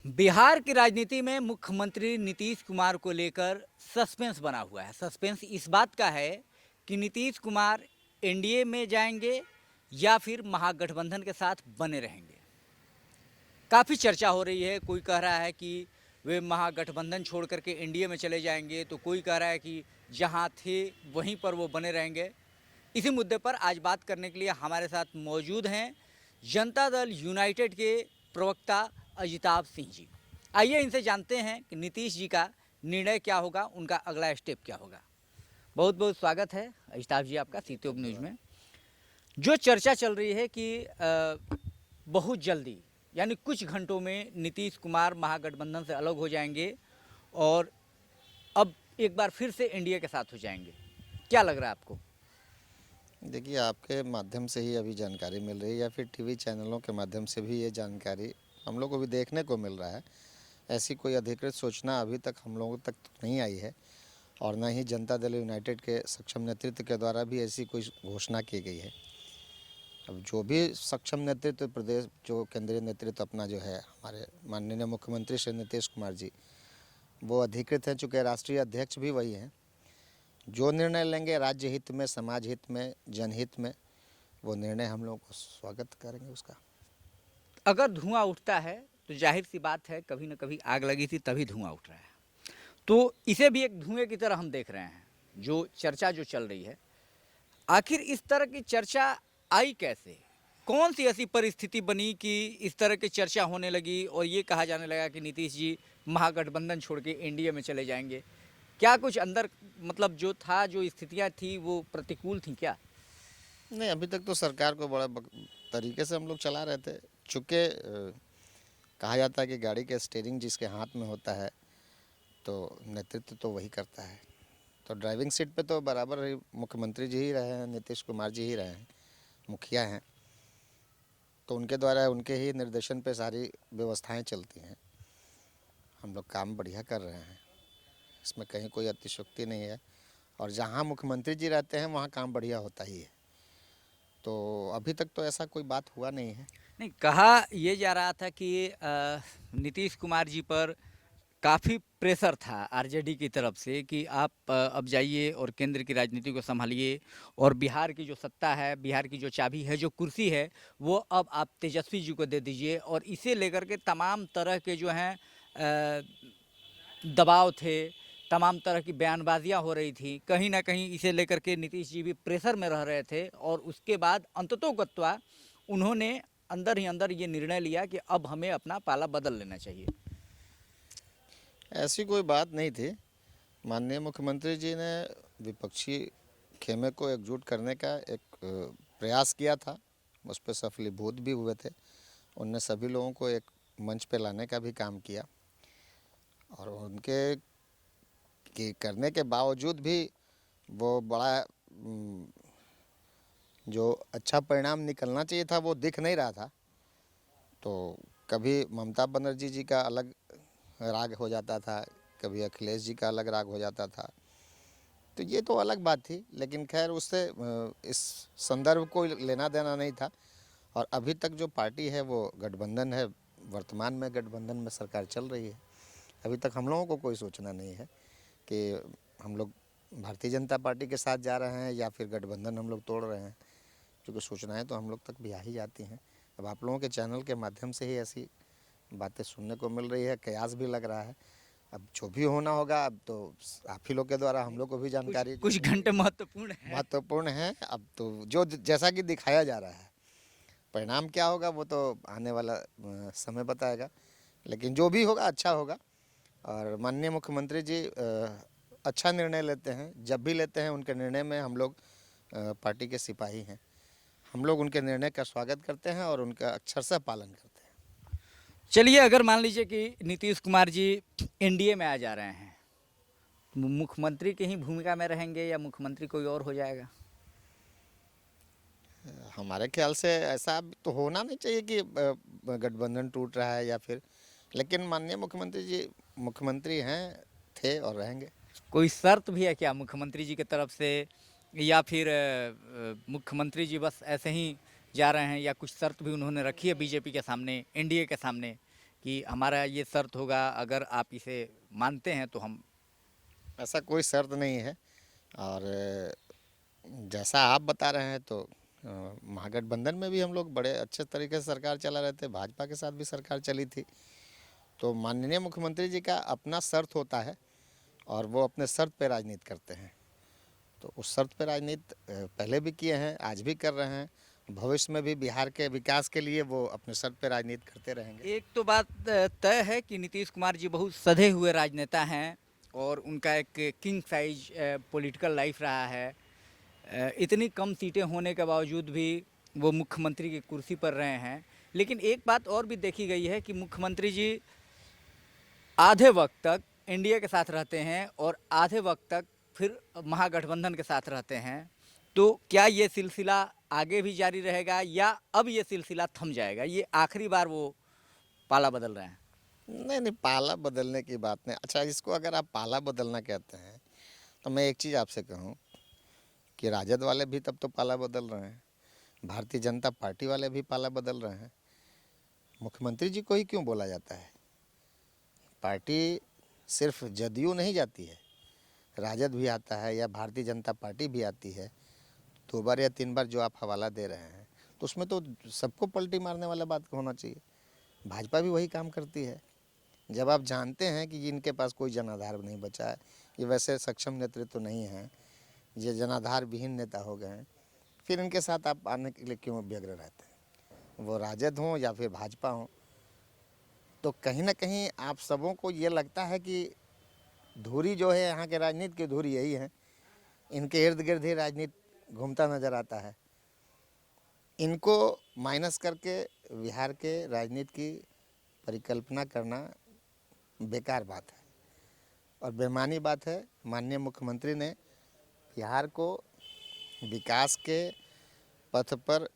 बिहार की राजनीति में मुख्यमंत्री नीतीश कुमार को लेकर सस्पेंस बना हुआ है। सस्पेंस इस बात का है कि नीतीश कुमार एनडीए में जाएंगे या फिर महागठबंधन के साथ बने रहेंगे। काफ़ी चर्चा हो रही है। कोई कह रहा है कि वे महागठबंधन छोड़ करके एनडीए में चले जाएंगे, तो कोई कह रहा है कि जहां थे वहीं पर वो बने रहेंगे। इसी मुद्दे पर आज बात करने के लिए हमारे साथ मौजूद हैं जनता दल यूनाइटेड के प्रवक्ता अजिताभ सिंह जी। आइए इनसे जानते हैं कि नीतीश जी का निर्णय क्या होगा, उनका अगला स्टेप क्या होगा। बहुत बहुत स्वागत है अजिताभ जी आपका सीतोग न्यूज़ में। जो चर्चा चल रही है कि बहुत जल्दी यानी कुछ घंटों में नीतीश कुमार महागठबंधन से अलग हो जाएंगे और अब एक बार फिर से एनडीए के साथ हो जाएंगे, क्या लग रहा है आपको? देखिए, आपके माध्यम से ही अभी जानकारी मिल रही है या फिर टीवी चैनलों के माध्यम से भी ये जानकारी हम लोग को भी देखने को मिल रहा है। ऐसी कोई अधिकृत सूचना अभी तक हम लोगों तक तो नहीं आई है और न ही जनता दल यूनाइटेड के सक्षम नेतृत्व के द्वारा भी ऐसी कोई घोषणा की गई है। अब जो भी सक्षम नेतृत्व प्रदेश जो केंद्रीय नेतृत्व अपना जो है हमारे माननीय मुख्यमंत्री श्री नीतीश कुमार जी, वो अधिकृत हैं, चूँकि राष्ट्रीय अध्यक्ष भी वही हैं। जो निर्णय लेंगे राज्य हित में, समाज हित में, जनहित में, वो निर्णय हम लोग को स्वागत करेंगे उसका। अगर धुआं उठता है तो जाहिर सी बात है, कभी न कभी आग लगी थी तभी धुआं उठ रहा है, तो इसे भी एक धुएं की तरह हम देख रहे हैं। जो चर्चा जो चल रही है, आखिर इस तरह की चर्चा आई कैसे? कौन सी ऐसी परिस्थिति बनी कि इस तरह की चर्चा होने लगी और ये कहा जाने लगा कि नीतीश जी महागठबंधन छोड़ के एनडीए में चले जाएंगे? क्या कुछ अंदर मतलब जो था, जो स्थितियां थी वो प्रतिकूल थी क्या? नहीं, अभी तक तो सरकार को बड़ा तरीके से हम लोग चला रहे थे। चूँकि कहा जाता है कि गाड़ी के स्टीयरिंग जिसके हाथ में होता है तो नेतृत्व तो वही करता है। तो ड्राइविंग सीट पे तो बराबर ही मुख्यमंत्री जी ही रहे हैं, नीतीश कुमार जी ही रहे हैं, मुखिया हैं। तो उनके द्वारा उनके ही निर्देशन पे सारी व्यवस्थाएं चलती हैं। हम लोग काम बढ़िया कर रहे हैं, इसमें कहीं कोई अतिशयोक्ति नहीं है। और जहाँ मुख्यमंत्री जी रहते हैं वहाँ काम बढ़िया होता ही है। तो अभी तक तो ऐसा कोई बात हुआ नहीं है। नहीं, कहा यह जा रहा था कि नीतीश कुमार जी पर काफ़ी प्रेशर था आरजेडी की तरफ से कि आप अब जाइए और केंद्र की राजनीति को संभालिए और बिहार की जो सत्ता है, बिहार की जो चाबी है, जो कुर्सी है, वो अब आप तेजस्वी जी को दे दीजिए। और इसे लेकर के तमाम तरह के जो हैं दबाव थे, तमाम तरह की बयानबाजियां हो रही थी। कहीं ना कहीं इसे लेकर के नीतीश जी भी प्रेशर में रह रहे थे और उसके बाद अंततोगत्वा उन्होंने अंदर ही अंदर ये निर्णय लिया कि अब हमें अपना पाला बदल लेना चाहिए। ऐसी कोई बात नहीं थी। माननीय मुख्यमंत्री जी ने विपक्षी खेमे को एकजुट करने का एक प्रयास किया था, उस पर सफलीभूत भी हुए थे। उनने सभी लोगों को एक मंच पे लाने का भी काम किया और उनके करने के बावजूद भी वो बड़ा जो अच्छा परिणाम निकलना चाहिए था वो दिख नहीं रहा था। तो कभी ममता बनर्जी जी का अलग राग हो जाता था, कभी अखिलेश जी का अलग राग हो जाता था। तो ये तो अलग बात थी, लेकिन खैर उससे इस संदर्भ को लेना देना नहीं था। और अभी तक जो पार्टी है वो गठबंधन है, वर्तमान में गठबंधन में सरकार चल रही है। अभी तक हम लोगों को कोई सूचना नहीं है कि हम लोग भारतीय जनता पार्टी के साथ जा रहे हैं या फिर गठबंधन हम लोग तोड़ रहे हैं, क्योंकि सूचनाएं तो हम लोग तक भी आ ही जाती हैं। अब आप लोगों के चैनल के माध्यम से ही ऐसी बातें सुनने को मिल रही है, कयास भी लग रहा है। अब जो भी होना होगा, अब तो आप ही लोग के द्वारा हम लोग को भी जानकारी कुछ घंटे महत्वपूर्ण है। अब तो जो जैसा कि दिखाया जा रहा है, परिणाम क्या होगा वो तो आने वाला समय बताएगा। लेकिन जो भी होगा अच्छा होगा। और माननीय मुख्यमंत्री जी अच्छा निर्णय लेते हैं, जब भी लेते हैं उनके निर्णय में हम लोग पार्टी के सिपाही हैं। हम लोग उनके निर्णय का स्वागत करते हैं और उनका अक्षरशः पालन करते हैं। चलिए, अगर मान लीजिए कि नीतीश कुमार जी एनडीए में आ जा रहे हैं, मुख्यमंत्री की ही भूमिका में रहेंगे या मुख्यमंत्री कोई और हो जाएगा? हमारे ख्याल से ऐसा तो होना नहीं चाहिए कि गठबंधन टूट रहा है या फिर, लेकिन माननीय मुख्यमंत्री जी मुख्यमंत्री हैं, थे और रहेंगे। कोई शर्त भी है क्या मुख्यमंत्री जी की तरफ से, या फिर मुख्यमंत्री जी बस ऐसे ही जा रहे हैं, या कुछ शर्त भी उन्होंने रखी है बीजेपी के सामने, एनडीए के सामने, कि हमारा ये शर्त होगा, अगर आप इसे मानते हैं तो हम? ऐसा कोई शर्त नहीं है। और जैसा आप बता रहे हैं तो महागठबंधन में भी हम लोग बड़े अच्छे तरीके से सरकार चला रहे थे, भाजपा के साथ भी सरकार चली थी। तो माननीय मुख्यमंत्री जी का अपना शर्त होता है और वो अपने शर्त पे राजनीति करते हैं। तो उस शर्त पे राजनीति पहले भी किए हैं, आज भी कर रहे हैं, भविष्य में भी बिहार के विकास के लिए वो अपने शर्त पे राजनीति करते रहेंगे। एक तो बात तय है कि नीतीश कुमार जी बहुत सधे हुए राजनेता हैं और उनका एक किंग साइज पॉलिटिकल लाइफ रहा है। इतनी कम सीटें होने के बावजूद भी वो मुख्यमंत्री की कुर्सी पर रहे हैं। लेकिन एक बात और भी देखी गई है कि मुख्यमंत्री जी आधे वक्त तक एनडीए के साथ रहते हैं और आधे वक्त तक फिर महागठबंधन के साथ रहते हैं। तो क्या ये सिलसिला आगे भी जारी रहेगा या अब ये सिलसिला थम जाएगा? ये आखिरी बार वो पाला बदल रहे हैं? नहीं नहीं, पाला बदलने की बात नहीं। अच्छा, इसको अगर आप पाला बदलना कहते हैं तो मैं एक चीज़ आपसे कहूँ कि राजद वाले भी तब तो पाला बदल रहे हैं, भारतीय जनता पार्टी वाले भी पाला बदल रहे हैं। मुख्यमंत्री जी को ही क्यों बोला जाता है? पार्टी सिर्फ जदयू नहीं जाती है, राजद भी आता है या भारतीय जनता पार्टी भी आती है। 2 बार या 3 बार जो आप हवाला दे रहे हैं तो उसमें तो सबको पलटी मारने वाला बात होना चाहिए। भाजपा भी वही काम करती है। जब आप जानते हैं कि इनके पास कोई जनाधार नहीं बचा है, ये वैसे सक्षम नेतृत्व तो नहीं है, ये जनाधार विहीन नेता हो गए हैं, फिर इनके साथ आप आने के लिए क्यों व्यग्र रहते हैं? वो राजद हों या फिर भाजपा हों, तो कहीं ना कहीं आप सबों को ये लगता है कि धुरी जो है यहाँ के राजनीति की धुरी यही है, इनके इर्द गिर्द ही राजनीति घूमता नज़र आता है। इनको माइनस करके बिहार के राजनीति की परिकल्पना करना बेकार बात है और बेमानी बात है। माननीय मुख्यमंत्री ने बिहार को विकास के पथ पर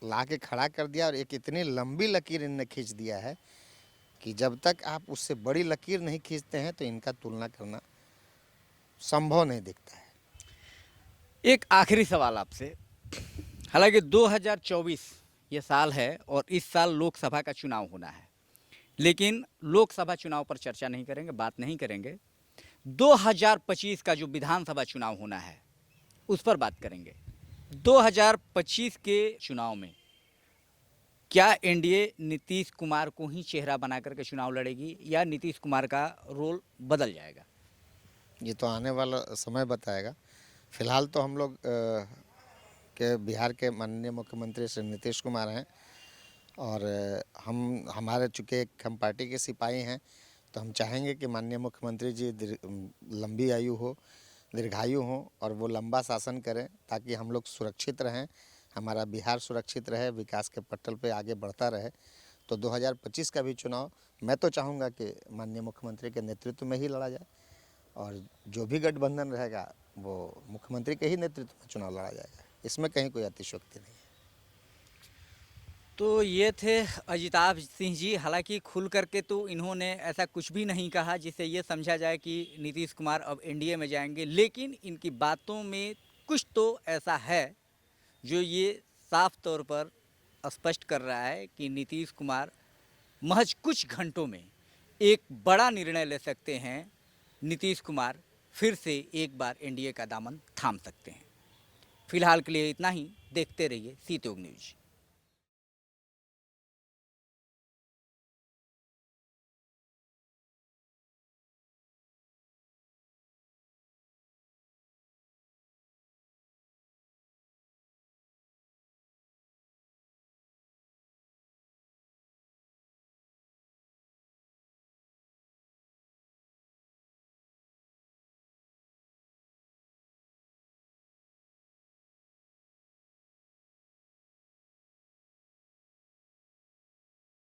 ला के खड़ा कर दिया और एक इतनी लंबी लकीर इनने खींच दिया है कि जब तक आप उससे बड़ी लकीर नहीं खींचते हैं तो इनका तुलना करना संभव नहीं दिखता है। एक आखिरी सवाल आपसे। हालांकि 2024 ये साल है और इस साल लोकसभा का चुनाव होना है, लेकिन लोकसभा चुनाव पर चर्चा नहीं करेंगे, बात नहीं करेंगे। 2025 का जो विधानसभा चुनाव होना है उस पर बात करेंगे। 2025 के चुनाव में क्या एनडीए नीतीश कुमार को ही चेहरा बना करके चुनाव लड़ेगी या नीतीश कुमार का रोल बदल जाएगा? ये तो आने वाला समय बताएगा। फिलहाल तो हम लोग के बिहार के माननीय मुख्यमंत्री श्री नीतीश कुमार हैं और हमारे चूँकि हम पार्टी के सिपाही हैं तो हम चाहेंगे कि माननीय मुख्यमंत्री जी लंबी आयु हो, दीर्घायु हो और वो लंबा शासन करें ताकि हम लोग सुरक्षित रहें, हमारा बिहार सुरक्षित रहे, विकास के पटल पे आगे बढ़ता रहे। तो 2025 का भी चुनाव मैं तो चाहूँगा कि माननीय मुख्यमंत्री के नेतृत्व में ही लड़ा जाए और जो भी गठबंधन रहेगा वो मुख्यमंत्री के ही नेतृत्व में चुनाव लड़ा जाएगा। इसमें कहीं कोई अतिशयोक्ति नहीं है। तो ये थे अजिताभ सिंह जी। हालांकि खुल करके तो इन्होंने ऐसा कुछ भी नहीं कहा जिससे ये समझा जाए कि नीतीश कुमार अब एनडीए में जाएंगे, लेकिन इनकी बातों में कुछ तो ऐसा है जो ये साफ तौर पर स्पष्ट कर रहा है कि नीतीश कुमार महज कुछ घंटों में एक बड़ा निर्णय ले सकते हैं। नीतीश कुमार फिर से एक बार एनडीए का दामन थाम सकते हैं। फिलहाल के लिए इतना ही। देखते रहिए सी तोग न्यूज़।